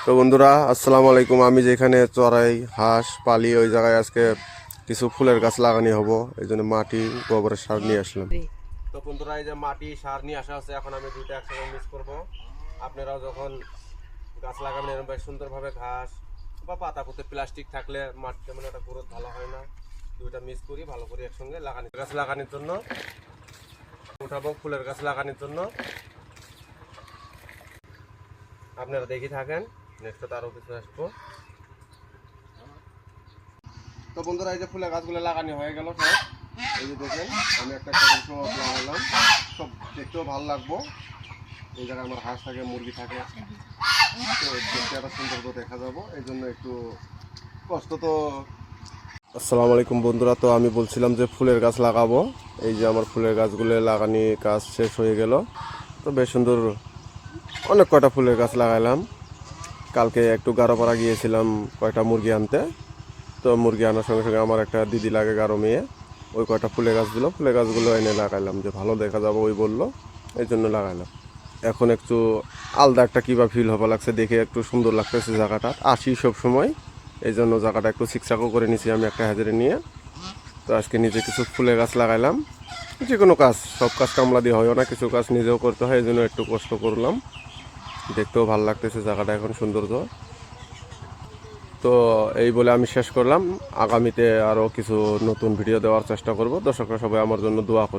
তো বন্ধুরা আসসালামু আলাইকুম। আমি যেখানে চড়াই হাঁস পালি ওই জায়গায় আজকে কিছু ফুলের গাছ লাগানি হবো, এই জন্য মাটি গোবরের সার নিয়ে আসলাম। তো বন্ধুরা এই যে মাটি সার নিয়ে আসা আছে, এখন আমি দুইটা একসাথে মিক্স করবো। আপনারাও যখন গাছ লাগাবেন এরকম সুন্দরভাবে ঘাস বা পাতা পুঁতে প্লাস্টিক থাকলে মাটি তেমন একটা গ্রোথ ভালো হয় না। দুইটা মিক্স করি ভালো করে একসঙ্গে লাগানি গাছ লাগানোর জন্য উঠাবো। ফুলের গাছ লাগানোর জন্য আপনারা দেখি থাকেন, নেক্সট আরও কিছু আসবো। তো বন্ধুরা এই যে ফুলের গাছগুলো লাগানো হয়ে গেল সব, এই যে দেখেন আমি একটা লাগালাম, সব দেখতেও ভালো লাগবো। এই জায়গায় আমার হাঁস থাকে, মুরগি থাকে, তো দেখতে একটা সুন্দর দেখা যাবো, এই জন্য একটু কষ্ট তো। আসসালামু আলাইকুম বন্ধুরা, তো আমি বলছিলাম যে ফুলের গাছ লাগাবো। এই যে আমার ফুলের গাছগুলো লাগানি কাজ শেষ হয়ে গেল। তো বেশ সুন্দর অনেক কয়টা ফুলের গাছ লাগাইলাম। কালকে একটু গারোপাড়া গিয়েছিলাম কয়টা মুরগি আনতে। তো মুরগি আনার সঙ্গে সঙ্গে আমার একটা দিদি লাগে গারো মেয়ে, ওই কয়টা ফুলের গাছগুলো এনে লাগাইলাম, যে ভালো দেখা যাবে ওই বললো, এই জন্য লাগাইলাম। এখন একটু আলাদা একটা কিবা ফিল হওয়া লাগছে, দেখে একটু সুন্দর লাগতেছে জায়গাটা। আসি সব সময়, এই জন্য জায়গাটা একটু ঠিকঠাকও করে নিছি আমি একটা হাজারে নিয়ে। তো আজকে নিজে কিছু ফুলের গাছ লাগাইলাম। যে কোনো কাজ, সব কাজ কামলা দিয়ে হয় না, কিছু কাজ নিজেও করতে হয়, এই জন্য একটু কষ্ট করলাম। দেখতেও ভালো লাগতেছে জায়গাটা এখন সৌন্দর্য। তো এই বলে আমি শেষ করলাম। আগামীতে আরও কিছু নতুন ভিডিও দেওয়ার চেষ্টা করব। দর্শকরা সবাই আমার জন্য দোয়া করবে।